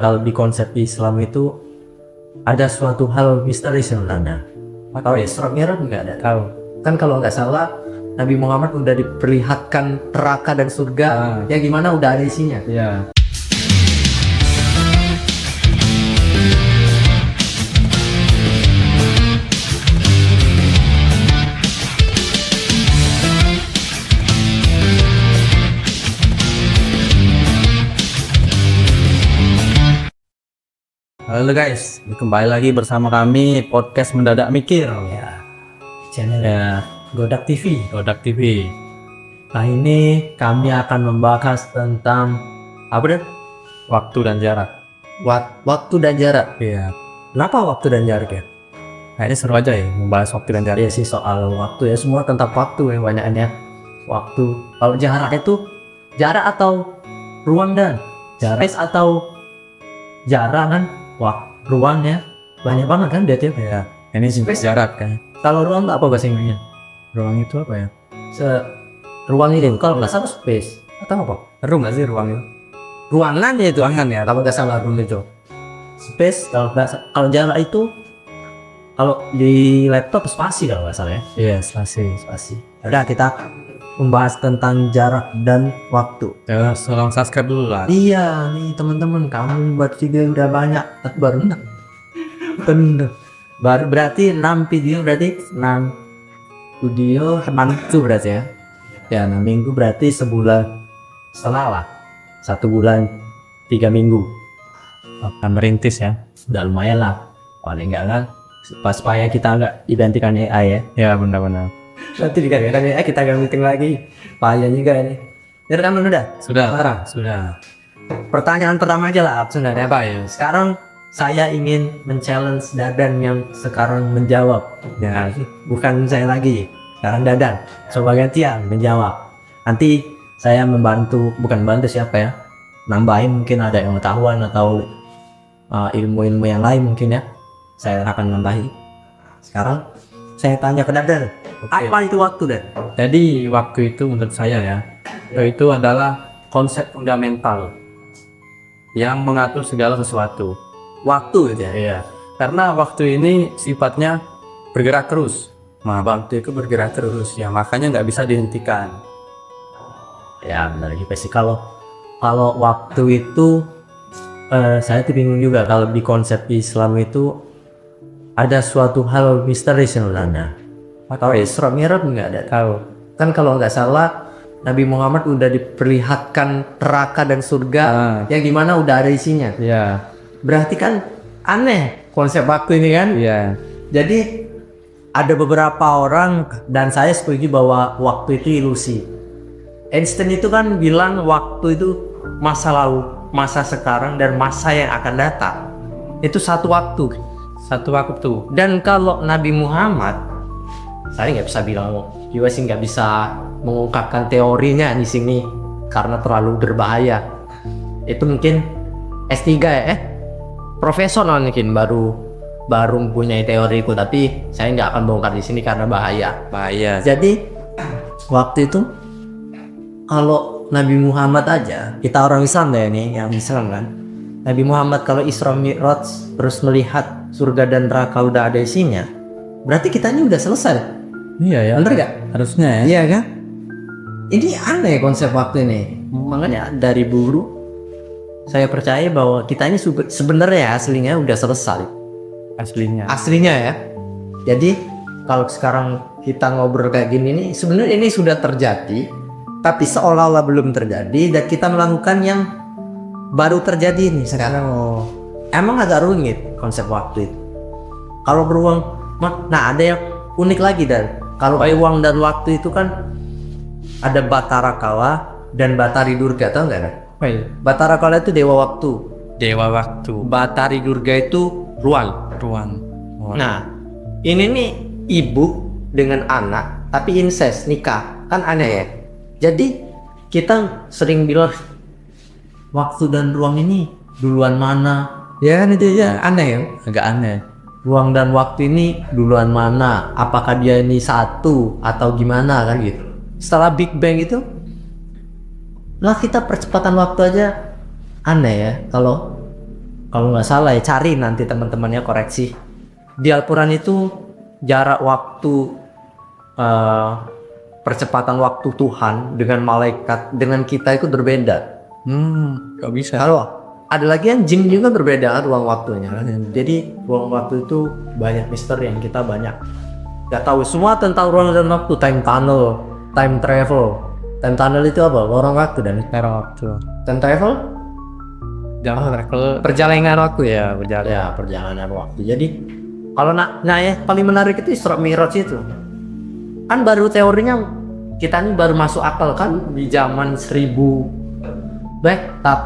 Kalau di konsep Islam itu ada suatu hal misteri sebenarnya. Tahu Isra Mi'raj nggak ada? Tahu. Kan kalau nggak salah Nabi Muhammad udah diperlihatkan neraka dan surga. Ya gimana udah ada isinya. Ya. Halo guys, kembali lagi bersama kami podcast Mendadak Mikir Ya, channel ya, Godak TV. Kodak TV. Nah ini kami akan membahas tentang apa deh? Waktu dan jarak. Waktu dan jarak. Iya. Kenapa waktu dan jarak ya? Kayaknya seru aja ya membahas waktu dan jarak. Ya sih soal waktu ya, semua tentang waktu yang banyaknya. Waktu. Kalau jarak itu jarak atau ruang dan Jarak. space atau jarak kan? Wah, ruangnya banyak banget kan dia tiap. Ya. Ini sih Space. jarak kan. Kalau ruang itu apa bahasa Inggrisnya? Ruang itu apa ya? Ruang itu kalau nggak salah space atau apa? Seru nggak sih ruang itu? Ruangan ya itu. Ruangan ya. Kalau nggak salah room itu. Space kalau jarak itu kalau di laptop spasi kalau nggak salah ya. Iya, spasi. Spasi. Udah kita membahas tentang jarak dan waktu. Ya, tolong subscribe dulu lah. Iya nih teman-teman, kamu buat video udah banyak tapi baru 6. Bener. Baru berarti 6 video, berarti 6 video 6 minggu berarti ya. Ya 6 minggu berarti sebulan setengah lah. 1 bulan 3 minggu. Akan merintis ya. Udah lumayan lah. Paling enggak kan supaya kita nggak identikan AI ya. Ya, benar-benar. Nanti digantikan AI kita gak meeting lagi. Payah juga ini. Ini rekaman udah? Sudah. Sekarang. Sudah. Pertanyaan pertama aja lah sebenarnya. Apa ya? Sekarang saya ingin men-challenge Dadan yang sekarang menjawab. Ya, bukan saya lagi. Sekarang Dadan. Coba gantian menjawab. Nanti saya membantu, bukan bantu siapa ya? Nambahin mungkin ada yang pengetahuan atau ilmu-ilmu yang lain mungkin ya. Saya akan nambahi. Sekarang saya tanya ke Dadan. Apa itu waktu, Dan? Jadi waktu itu menurut saya ya, itu adalah konsep fundamental yang mengatur segala sesuatu. Waktu gitu ya? Iya, karena waktu ini sifatnya bergerak terus. Nah, waktu itu bergerak terus ya, makanya nggak bisa dihentikan. Ya benar juga sih. Kalau waktu itu saya tuh bingung juga kalau di konsep Islam itu ada suatu hal misteri sebenarnya. Tahu Isra Mi'raj nggak ada? Tahu. Kan kalau nggak salah Nabi Muhammad udah diperlihatkan neraka dan surga. Ya gimana udah ada isinya. Iya. Berarti kan aneh konsep waktu ini kan. Iya. Jadi ada beberapa orang dan saya setuju bahwa waktu itu ilusi. Einstein itu kan bilang waktu itu masa lalu, masa sekarang, dan masa yang akan datang. Itu satu waktu. Satu waktu. Dan kalau Nabi Muhammad, saya nggak bisa bilang juga sih, nggak bisa mengungkapkan teorinya di sini karena terlalu berbahaya. Itu mungkin S3 ya, profesor mungkin baru mempunyai teoriku, tapi saya nggak akan bongkar di sini karena bahaya. Bahaya. Jadi waktu itu kalau Nabi Muhammad aja, kita orang Islam deh nih, yang Islam kan, Nabi Muhammad kalau Isra Mi'raj terus melihat surga dan neraka udah ada isinya, berarti kita ini udah selesai. Iya ya. Bener gak? Harusnya ya. Iya kan? Ini aneh konsep waktu ini. Makanya dari dulu saya percaya bahwa kita ini sebenarnya aslinya udah selesai. Aslinya. Aslinya ya. Jadi kalau sekarang kita ngobrol kayak gini nih, sebenarnya ini sudah terjadi, tapi seolah-olah belum terjadi dan kita melakukan yang baru terjadi nih sekarang. Emang agak rumit konsep waktu itu. Kalau beruang, nah ada yang unik lagi, dan kalau uang dan waktu itu kan ada Batara Kala dan Batari Durga, tau nggak? Batara Kala itu dewa waktu, Dewa waktu. Batari Durga itu ruang. Ruang. Nah, ini nih ibu dengan anak tapi incest, nikah, kan aneh ya. Jadi kita sering bilang waktu dan ruang ini duluan mana? Ya kan itu ya aneh ya. Agak aneh. Ruang dan waktu ini duluan mana? Apakah dia ini satu atau gimana kan gitu. Setelah Big Bang itu, lah kita percepatan waktu aja aneh ya. Kalau kalau nggak salah ya, cari nanti teman-temannya koreksi. Di Al-Quran itu jarak waktu percepatan waktu Tuhan dengan malaikat dengan kita itu berbeda. Gak bisa. Kalau ada lagi yang jin juga berbeda ruang waktunya. Jadi ruang waktu itu banyak misteri yang kita banyak nggak tahu semua tentang ruang dan waktu. Time tunnel, time travel. Time tunnel itu apa? Lorong waktu. Dan waktu. time travel Jangan travel. perjalanan waktu ya, perjalanan waktu. Jadi kalau ya paling menarik itu Isra Mi'raj itu. Kan baru teorinya kita ini baru masuk akal kan di zaman 1000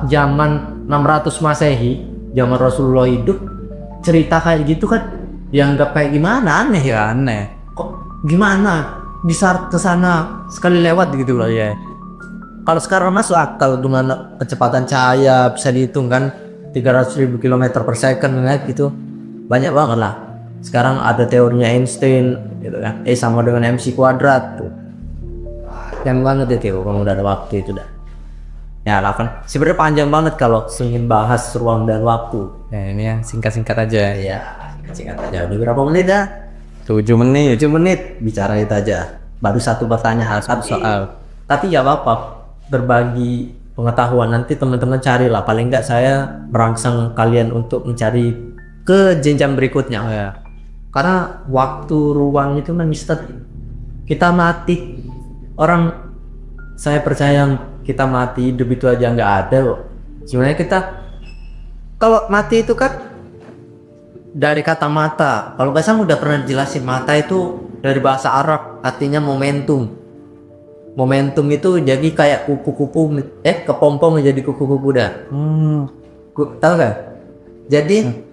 zaman 600 Masehi, zaman Rasulullah hidup, cerita kayak gitu kan dianggap kayak gimana, aneh ya. Aneh. Kok gimana bisa ke sana sekali lewat gitu loh ya. Kalau sekarang masuk akal dengan kecepatan cahaya bisa dihitung kan 300.000 km per second gitu. Banyak banget lah. Sekarang ada teorinya Einstein gitu kan. Sama dengan MC kuadrat tuh. Yang banget itu kalau udah ada waktu itu dah. Ya lah kan. Sebenarnya panjang banget kalau ingin bahas ruang dan waktu. Ya ini yang singkat-singkat aja. Ya, singkat aja. Udah berapa menit dah? 7 menit. 7 menit bicara itu aja. Baru satu pertanyaan, satu soal. Tapi ya apa-apa, berbagi pengetahuan. Nanti teman-teman carilah. Paling enggak saya merangsang kalian untuk mencari ke jenjang berikutnya. Ya. Karena waktu ruang itu kan misteri. Kita mati, orang saya percaya kita mati hidup itu aja nggak ada kok. Sebenarnya kita kalau mati itu kan dari kata mata. Kalau nggak salah udah pernah dijelasin, mata itu dari bahasa Arab artinya momentum. Momentum itu jadi kayak kupu-kupu, kepompong menjadi kupu-kupu dah. Tahu kan? Jadi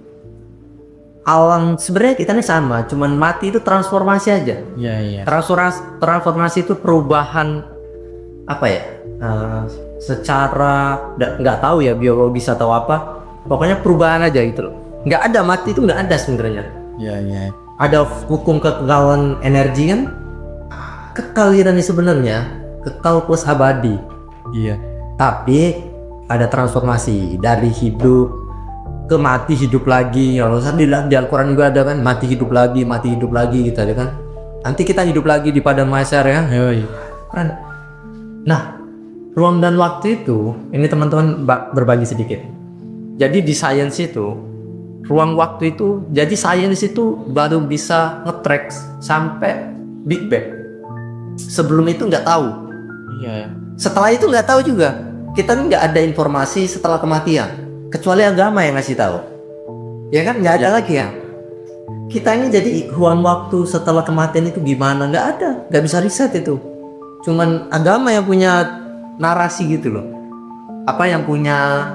alam sebenarnya kita ini sama, cuman mati itu transformasi aja. Iya. Transformasi itu perubahan apa ya? Secara nggak tahu ya biologis atau apa. Pokoknya perubahan aja gitu loh. Nggak ada mati itu nggak ada sebenarnya. Iya. Ada hukum kekekalan energi kan? Kekal ini sebenarnya kekal plus abadi. Iya. Tapi ada transformasi dari hidup ke mati hidup lagi. Kalau di Al-Quran juga ada kan mati hidup lagi gitu ada kan. Nanti kita hidup lagi di padang mahsyar ya. Kan. Nah, ruang dan waktu itu ini teman-teman berbagi sedikit. Jadi di sains itu ruang waktu itu jadi sains itu baru bisa nge-track sampai Big Bang. Sebelum itu nggak tahu. Iya. Setelah itu nggak tahu juga. Kita nggak ada informasi setelah kematian. Kecuali agama yang ngasih tahu. Ya kan nggak ada lagi ya. Kita ini jadi ruang waktu setelah kematian itu gimana? Nggak ada. Nggak bisa riset itu. Cuman agama yang punya narasi gitu loh. Apa yang punya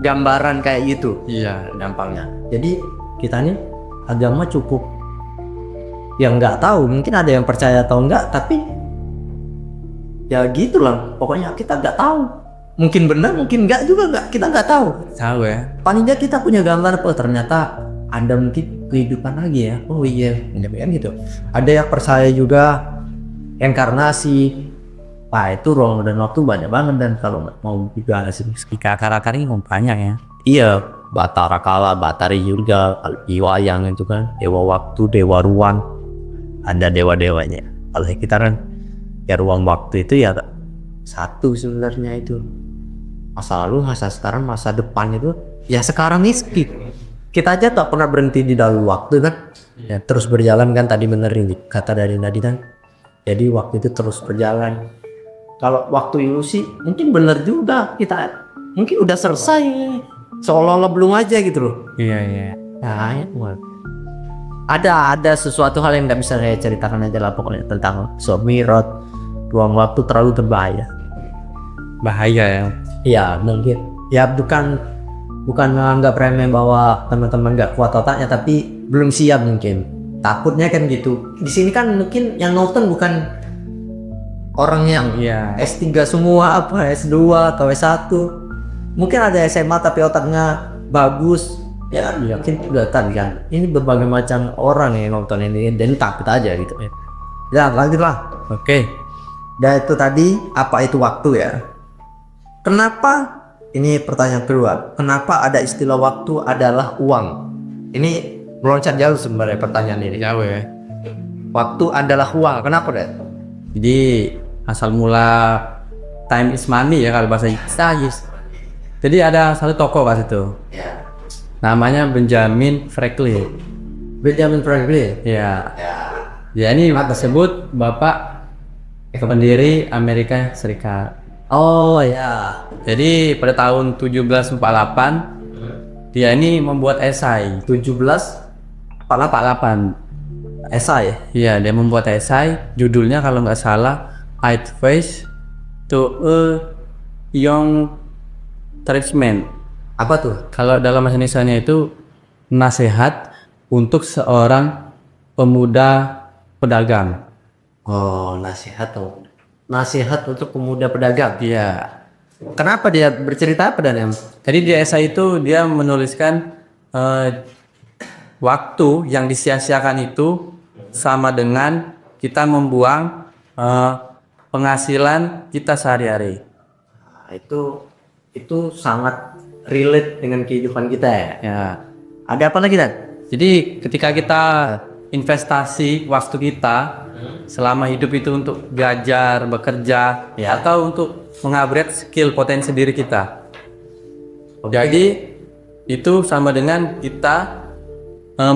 gambaran kayak gitu. Iya. Gampangnya. Jadi kita ini agama cukup yang nggak tahu, mungkin ada yang percaya atau enggak, tapi ya gitulah pokoknya kita nggak tahu, mungkin benar mungkin enggak juga, kita nggak tahu ya. paling nggak kita punya gambar, oh ternyata ada mungkin kehidupan lagi ya, oh iya kan gitu. Ada yang percaya juga inkarnasi. Wah itu ruang dan waktu banyak banget, dan kalau mau juga Akar-akar ini banyak ya. iya, Batara Kala, Batari juga, Iwayang itu kan dewa waktu, dewa ruang, ada dewa-dewanya. Kalau kita kan ya ruang waktu itu ya satu sebenarnya, itu masa lalu, masa sekarang, masa depan. Itu ya sekarang ini kita aja tak pernah berhenti di dalam waktu kan ya, terus berjalan kan. Tadi benerin kata dari Nadi kan, jadi waktu itu terus berjalan. Kalau waktu ilusi mungkin bener juga, kita mungkin udah selesai seolah-olah belum aja gitu loh. Iya. Nah, ada sesuatu hal yang nggak bisa saya ceritakan aja lah pokoknya tentang Mi'raj, ruang waktu terlalu berbahaya. Bahaya ya. Iya mungkin. Ya bukan menganggap remeh bahwa teman-teman nggak kuat otaknya, tapi belum siap mungkin. Takutnya kan gitu. Di sini kan mungkin yang nonton bukan orang yang S3 semua, apa S2 atau S1. Mungkin ada SMA tapi otaknya bagus. Ya mungkin udah tadi kan. Ini berbagai macam orang yang nonton ini, dan takut aja gitu. Ya lanjutlah. Oke. Dan itu tadi apa itu waktu ya? Kenapa Ini pertanyaan kedua. Kenapa ada istilah waktu adalah uang? Ini meloncat jauh sebenarnya pertanyaan ini. Jauh ya. Waktu adalah uang. Kenapa, Dad? Jadi asal mula time is money ya kalau bahasa Inggris. Jadi ada satu tokoh pas itu. Ya. Namanya Benjamin Franklin. Benjamin Franklin. Ya. Ya ini tersebut bapak pendiri Amerika Serikat. Oh ya. Jadi pada tahun 1748 dia ini membuat esai 1748. Esai. Iya, dia membuat esai, judulnya kalau nggak salah Advice to a Young Tradesman. Apa tuh? Kalau dalam bahasa Indonesia itu nasihat untuk seorang pemuda pedagang. Oh, nasihat tuh. Nasihat untuk pemuda pedagang. Iya. Kenapa dia bercerita apa, Dan? Jadi di esai itu dia menuliskan waktu yang disia-siakan itu sama dengan kita membuang penghasilan kita sehari-hari. Nah, itu sangat relate dengan kehidupan kita ya. Ya. Ada apa lagi, Dan? Jadi ketika kita investasi waktu kita selama hidup itu untuk belajar, bekerja, Ya. atau untuk mengupgrade skill potensi diri kita. Jadi itu sama dengan kita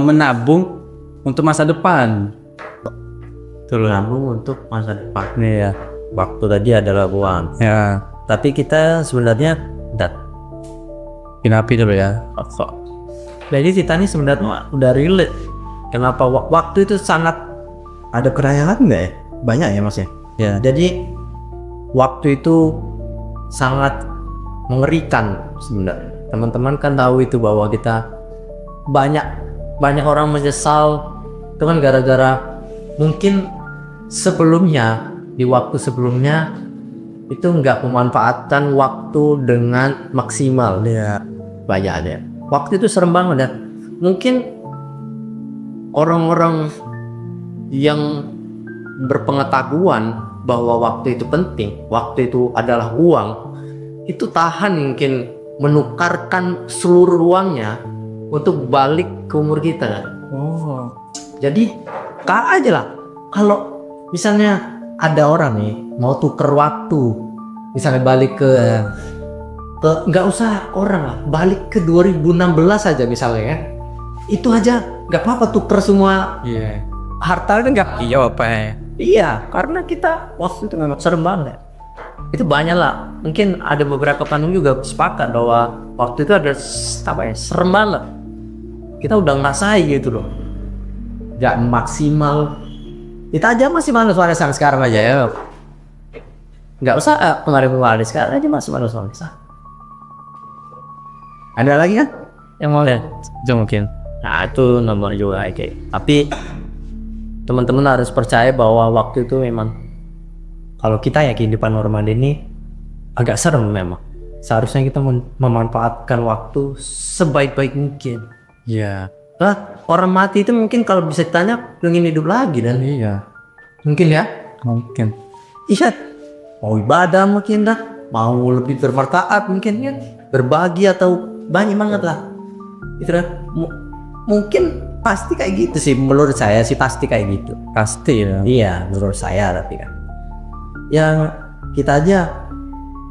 menabung untuk masa depan. Nabung untuk masa depan. Nih ya. Waktu tadi adalah uang. Ya. Tapi kita sebenarnya Pinapi dulu ya. jadi kita ini sebenarnya udah relate. Kenapa waktu itu sangat ada kerayangan nggak ya? Banyak ya, Mas ya? Ya. Jadi waktu itu sangat mengerikan sebenarnya. Teman-teman kan tahu itu bahwa kita banyak orang menyesal itu kan gara-gara mungkin sebelumnya di waktu sebelumnya itu nggak memanfaatkan waktu dengan maksimal. Ya. Banyak ada. Waktu itu serem banget ya. Mungkin orang-orang yang berpengetahuan bahwa waktu itu penting, waktu itu adalah uang, itu tahan mungkin menukarkan seluruh uangnya untuk balik ke umur kita. Oh. Jadi kak aja lah. Kalau misalnya ada orang nih mau tuker waktu, misalnya balik ke nggak usah orang lah, balik ke 2016 aja misalnya ya, itu aja nggak apa-apa tuker semua Iya. harta itu nggak. Iya apa ya? Iya, karena kita waktu itu memang serem banget. Itu banyak lah. Mungkin ada beberapa kandung juga sepakat bahwa waktu itu ada serem banget. Kita udah ngasai gitu loh. Gak maksimal. Kita aja masih malas soalnya sekarang aja ya. Nggak usah kemarin sekarang aja masih malas soalnya. Ada lagi kan yang mau lihat? Itu mungkin. Nah itu nomor juga kayak. Tapi teman-teman harus percaya bahwa waktu itu memang kalau kita ya kehidupan normal ini agak serem memang. Seharusnya kita memanfaatkan waktu sebaik-baik mungkin. Iya. Orang mati itu mungkin kalau bisa ditanya pengen hidup lagi dan Iya. mungkin ya. Mungkin. Iya. Mau ibadah mungkin dah, mau lebih bermanfaat mungkin kan, berbagi atau banyak banget lah. Itu dah. Mungkin pasti kayak gitu sih, menurut saya sih pasti kayak gitu. Pasti ya. Iya, menurut saya tapi kan. Yang kita aja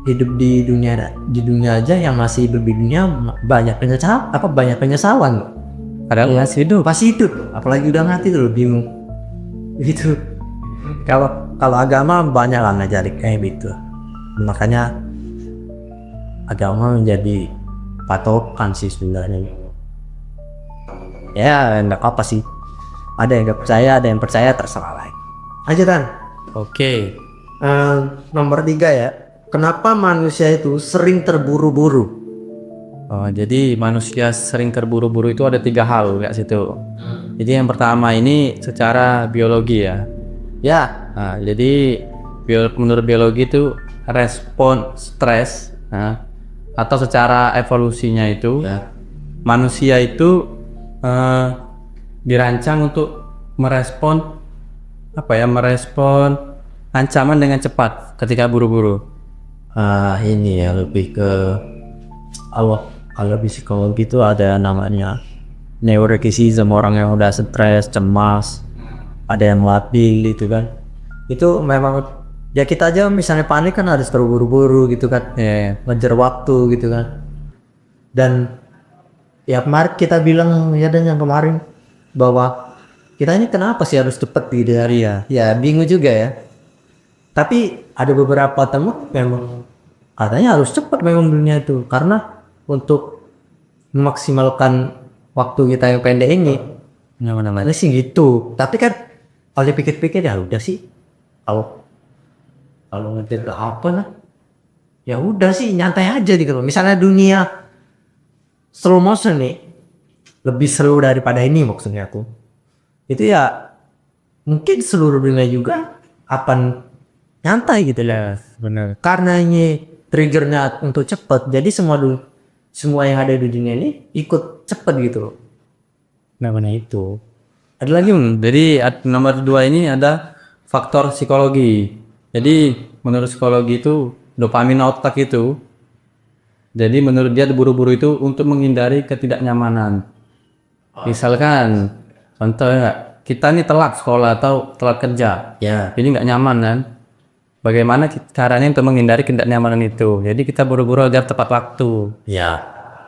hidup di dunia aja yang masih hidup di dunia banyak penyesalan. Padahal masih hidup. Pasti hidup, apalagi udah mati tuh bingung. Gitu. Kalau agama banyak lah ngajarin kayak gitu. Makanya agama menjadi patokan sih sebenarnya. Ya enggak apa sih, ada yang nggak percaya, ada yang percaya, terserah lah. Aja Tan. Oke. Nomor 3 ya, kenapa manusia itu sering terburu-buru? Oh, jadi manusia sering terburu-buru itu ada 3 hal kayak situ. Jadi yang pertama ini secara biologi ya. Ya, Nah, jadi menurut biologi itu respon stres, atau secara evolusinya itu manusia itu dirancang untuk merespon ancaman dengan cepat ketika buru-buru. ini ya lebih ke kalau psikologi itu ada namanya neuroticism, orang yang udah stres, cemas, ada yang labil gitu kan. Itu memang ya kita aja misalnya panik kan harus terburu-buru gitu kan, ngejar waktu gitu kan. Dan ya kemarin kita bilang ya, dan yang kemarin bahwa kita ini kenapa sih harus cepet gitu ya? Ya bingung juga ya. Tapi ada beberapa teman memang katanya harus cepet memang dunia itu, karena untuk memaksimalkan waktu kita yang pendek ini. Namanya Ada sih gitu. Tapi kan kalau dipikir-pikir ya udah sih. Kalau ngejar apa lah, ya udah sih nyantai aja gitu. Misalnya dunia slow motion nih lebih seru daripada ini maksudnya aku. Itu ya mungkin seluruh dunia juga akan nyantai gitu lah. bener. Karena ini triggernya untuk cepet, jadi semua yang ada di dunia ini ikut cepet gitu loh. Namanya itu. Ada lagi, jadi nomor 2 ini ada faktor psikologi. Jadi menurut psikologi itu dopamin otak itu. Jadi menurut dia buru-buru itu untuk menghindari ketidaknyamanan. Misalkan contoh ya, kita nih telat sekolah atau telat kerja. Ya. Jadi nggak nyaman kan? Bagaimana caranya untuk menghindari ketidaknyamanan itu? Jadi kita buru-buru agar tepat waktu. Ya,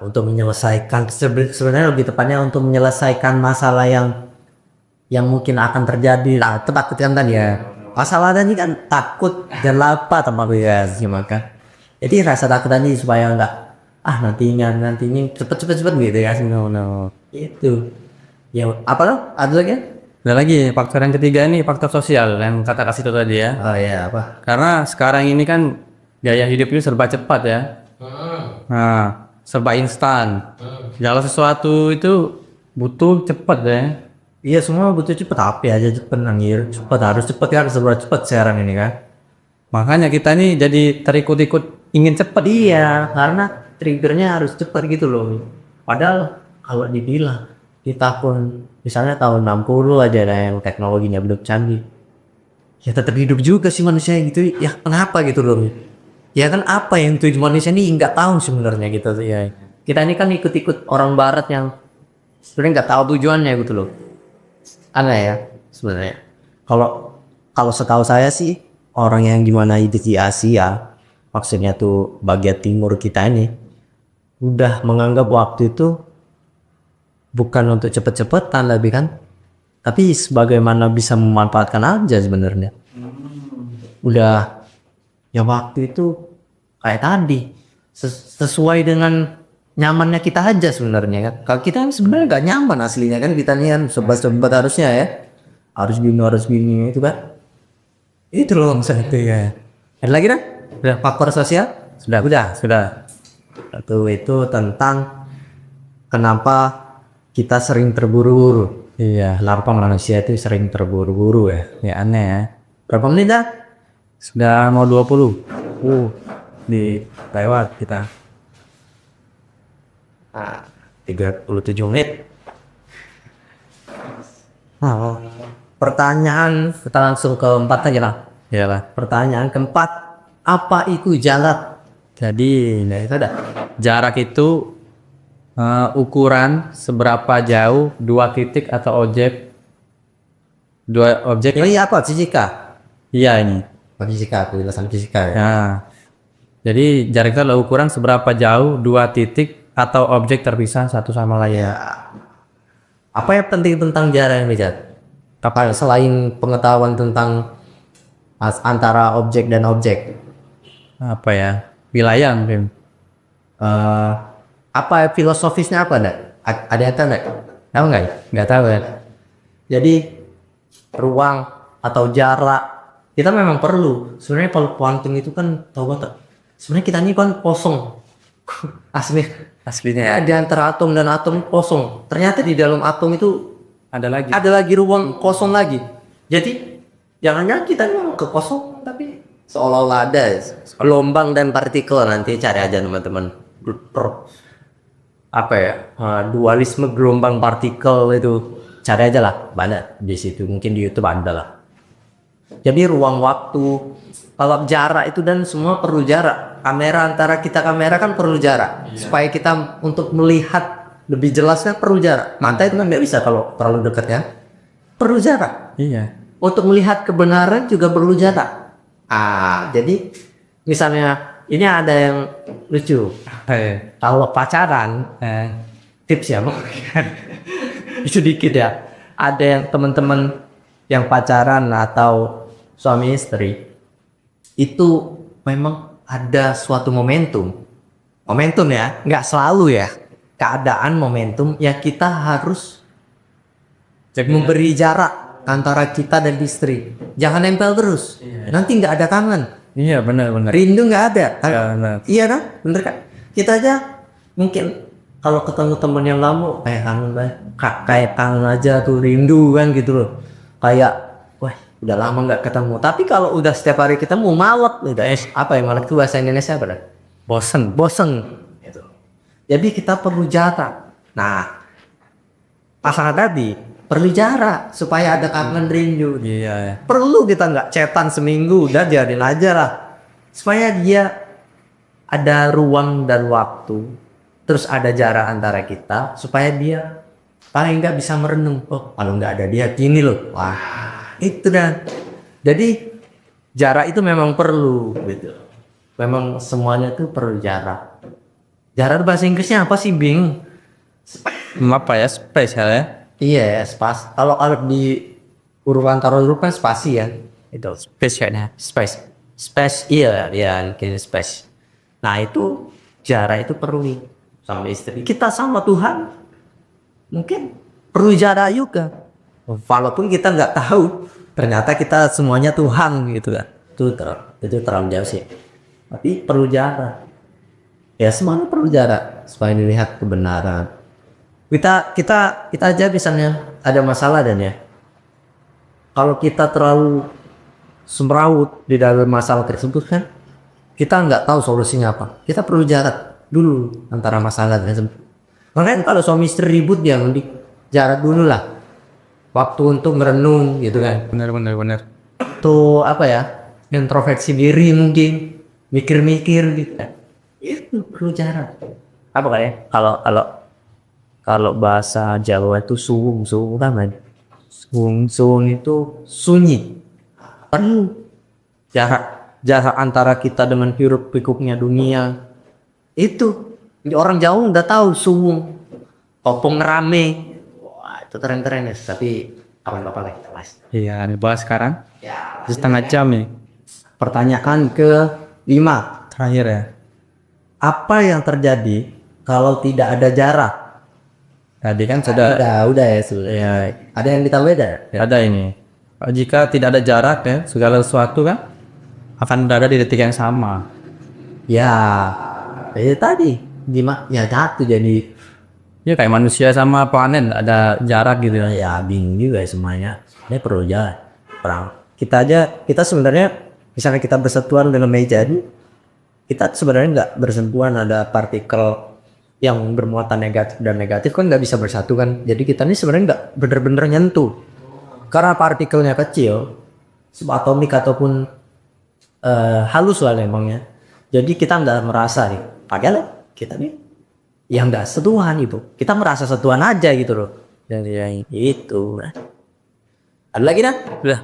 untuk menyelesaikan sebenarnya lebih tepatnya untuk menyelesaikan masalah yang mungkin akan terjadi lah, tepat kan tadi ya. Masalah tadi kan takut dan lapar sama ya gimana. Jadi rasa takut tadi supaya enggak nantinya cepet gitu ya. No. Itu. Ya apa loh? Ada lagi ya? Ada lagi faktor yang ketiga ini faktor sosial yang kata kasih itu tadi ya. Oh ya apa? Karena sekarang ini kan gaya hidup ini serba cepat ya. Nah, serba instan. Segala sesuatu itu butuh cepat ya. Iya semua butuh cepet, apa aja cepet anjir. Cepet harus cepet kan, serba cepet sekarang ini kan. Makanya kita nih jadi terikut-ikut ingin cepat. Iya, karena triggernya harus cepat gitu loh. Padahal kalau dibilang di tahun misalnya tahun 60 aja ada yang teknologinya belum canggih. Ya tetap hidup juga sih manusia gitu. Ya kenapa gitu loh? Ya kan apa yang tujuan manusia ini nggak tahu sebenarnya gitu ya. Kita ini kan ikut-ikut orang barat yang sebenarnya nggak tahu tujuannya gitu loh. Aneh ya sebenarnya. Kalau setahu saya sih orang yang gimana hidup di Asia, maksudnya tuh bagian timur kita ini, udah menganggap waktu itu bukan untuk cepet-cepetan lebih kan, tapi sebagaimana bisa memanfaatkan aja sebenarnya. Udah ya waktu itu kayak tadi sesuai dengan nyamannya kita aja sebenarnya kan. Kalau kita sebenarnya nggak nyaman aslinya kan, kita nih kan sobat-sobat harusnya ya harus gini itu kan. Itu loh maksudnya itu ya. Ada lagi dah? Udah faktor sosial? Sudah. Satu itu tentang kenapa kita sering terburu-buru. Iya, Kenapa manusia itu sering terburu-buru ya? ya aneh ya. Berapa menit dah? Sudah mau 20. Di lewat kita. 37 menit. Pertanyaan kita langsung keempat aja lah. Iyalah. Pertanyaan keempat, apa itu jarak? Jadi, nah itu ada. Jarak itu ukuran seberapa jauh dua titik atau objek. Ini apa fisika? Iya ini. Fisika, penjelasan fisika ya. Nah, jadi jarak itu adalah ukuran seberapa jauh dua titik atau objek terpisah satu sama lain. Apa yang penting tentang jarak ini, Jat? Apa selain pengetahuan tentang antara objek dan objek? Apa ya? Wilayah mungkin. Apa filosofisnya apa enggak? Ada yang tahu enggak? Tahu enggak? Nggak tahu ya. Jadi ruang atau jarak kita memang perlu. Sebenarnya kalau kuantum itu kan tahu banget. Sebenarnya kita ini kan kosong. Aslinya ya, di antara atom dan atom kosong. Ternyata di dalam atom itu Ada lagi. ada lagi ruang kosong lagi. Jadi jangan-jangan kita memang kekosongan, tapi seolah-olah ada gelombang dan partikel. Nanti cari aja teman-teman. Apa ya? Dualisme gelombang partikel itu cari aja lah. Banyak di situ. Mungkin di YouTube ada lah. Jadi ruang waktu Kalau jarak itu dan semua perlu jarak. Kamera antara kita kamera kan perlu jarak. Supaya kita untuk melihat lebih jelas kan perlu jarak. Mata itu kan nggak bisa kalau terlalu dekat ya. Perlu jarak. Iya. Untuk melihat kebenaran juga perlu jarak. Jadi misalnya ini ada yang lucu. Kalau pacaran, tips ya, itu dikit ya. Ada yang teman-teman yang pacaran atau suami istri itu memang ada suatu momentum ya, nggak selalu ya, keadaan momentum ya, kita harus memberi jarak antara kita dan istri, jangan nempel terus, nanti nggak ada kangen, Iya, benar. rindu nggak ada. Benar. Iya kan, bener kan? Kita aja mungkin kalau ketemu temen yang lama kayak kangen aja tuh, rindu kan gitu loh, kayak wah udah lama nggak ketemu. Tapi kalau udah setiap hari ketemu malek, udah apa ya, malek itu bahasa Indonesia apa dah? Bosen gitu. Jadi kita perlu jarak. Nah, pasangan tadi perlu jarak supaya ada kangen, rindu. Iya. Perlu kita nggak chatan seminggu, udah biarin aja lah, supaya dia ada ruang dan waktu, terus ada jarak antara kita, supaya dia paling nggak bisa merenung, oh kalau nggak ada dia gini loh, wah itu dah. Jadi jarak itu memang perlu gitu, memang semuanya tuh perlu jarak. Jarak bahasa Inggrisnya apa sih, Bing? Apa ya, spesial ya? Iya, spas. Kalau di urutan taruh huruf kan spasi ya. Itu Spesialnya. space iya ya, kayak space. Nah, itu jarak itu perlu nih sama istri. Kita sama Tuhan mungkin perlu jarak juga. Walaupun kita nggak tahu ternyata kita semuanya Tuhan gitu kan. Itu terlalu jauh sih. Tapi perlu jarak. Ya semuanya perlu jarak supaya dilihat kebenaran. Kita aja misalnya ada masalah dan ya, kalau kita terlalu semrawut di dalam masalah tersebut kan, kita nggak tahu solusinya apa. Kita perlu jarak dulu antara masalah dan makanya kalau suami istri ribut ya mending jarak dulu lah, waktu untuk merenung gitu kan. Benar. Tuh apa ya, introspeksi diri mungkin, mikir-mikir gitu kan. Itu perlu jarak. Apa kayak Kalau bahasa Jawa itu suwung kan, man. Suwung itu sunyi. Perlu jarak antara kita dengan hiruk pikuknya dunia. Itu orang Jawa udah tahu suwung, opong rame. Wah itu keren ya. Tapi apa lagi kita bahas. Iya, dibahas sekarang. Ya, Setengah jam nih. pertanyaan ke-5. Terakhir ya. Apa yang terjadi kalau tidak ada jarak? Tadi kan sudah Udah ya sudah. Ya. Ada yang ditambah ada? ada ini. Jika tidak ada jarak ya, segala sesuatu kan akan berada di detik yang sama. Ya, tadi ya jatuh jadi Ya kayak manusia sama planet ada jarak gitu ya. ya bingung juga ya semuanya. Ini perlu jarak. Kita sebenarnya misalnya kita bersentuhan dengan meja ini, kita sebenarnya nggak bersentuhan, ada partikel yang bermuatan negatif dan negatif kan nggak bisa bersatu kan. Jadi kita ini sebenarnya nggak bener-bener nyentuh karena partikelnya kecil, subatomik ataupun halus lah emangnya. Jadi kita nggak merasa nih. Padahal kita nih yang nggak sentuhan itu, kita merasa sentuhan aja gitu loh. Dan yang Itu. Ada lagi dah? Sudah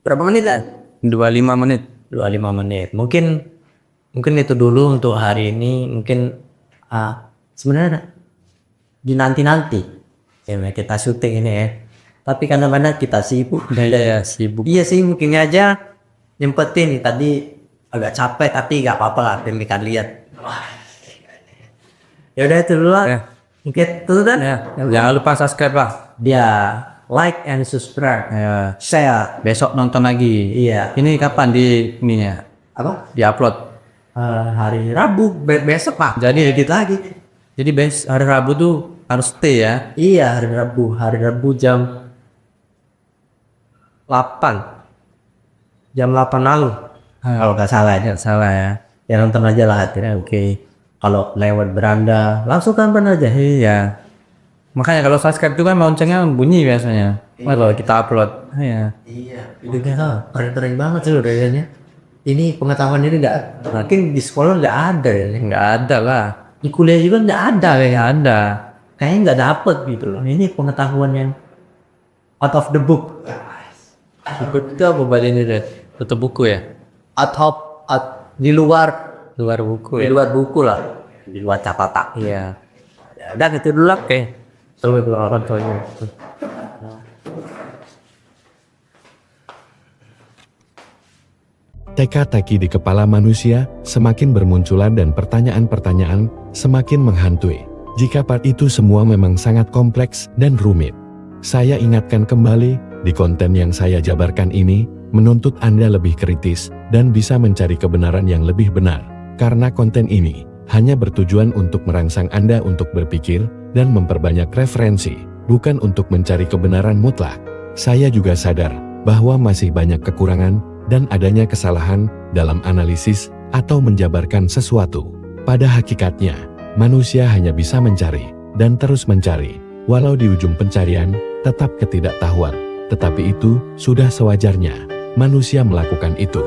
Berapa menit dah? 25 menit. 25 menit. Mungkin itu dulu untuk hari ini. Mungkin sebenarnya di nanti ya kita syuting ini ya. Tapi kadang-kadang kita sibuk. Ya, sibuk. Iya sih, mungkin aja nyempetin nih. Tadi agak capek tapi nggak apa-apa lah, demikian lihat. Ya udah itu dulu lah. Ya. Mungkin itu kan. Ya, jangan lupa subscribe lah. Dia like and subscribe. Ya, Share. besok nonton lagi. Iya. Ini kapan di ininya? Apa? Di-upload. Hari Rabu besok Pak. Jadi edit lagi. Jadi hari Rabu tuh harus stay ya. Iya, hari Rabu jam 8. Jam 8 lalu. Kalau nggak salah ya. Salah ya. Ya nonton aja lah hatinya. Oke. Kalau lewat beranda langsung tonton aja. Iya. Makanya kalau subscribe itu kan loncengnya bunyi biasanya. Kalau kita upload. Iya. Iya. Itu kan keren banget sih udah. ini pengetahuan ini enggak, mungkin di sekolah enggak ada ya. Nggak ada lah. Di kuliah juga enggak ada Nggak kayaknya. ada. Kayaknya enggak dapet gitu loh. Ini pengetahuan yang out of the book. Buku itu apa Pak ini Dad? Tutup buku ya? Di luar Luar buku di ya? luar buku lah. Di luar catatan. Iya. Ya, dan itu dulu lah. Oke. Coba itu orang tuanya. Teka-teki di kepala manusia semakin bermunculan dan pertanyaan-pertanyaan semakin menghantui. Jika part itu semua memang sangat kompleks dan rumit. Saya ingatkan kembali, di konten yang saya jabarkan ini, menuntut Anda lebih kritis dan bisa mencari kebenaran yang lebih benar. Karena konten ini hanya bertujuan untuk merangsang Anda untuk berpikir dan memperbanyak referensi, bukan untuk mencari kebenaran mutlak. Saya juga sadar bahwa masih banyak kekurangan dan adanya kesalahan dalam analisis atau menjabarkan sesuatu. Pada hakikatnya, manusia hanya bisa mencari dan terus mencari, walau di ujung pencarian tetap ketidaktahuan. Tetapi itu sudah sewajarnya manusia melakukan itu.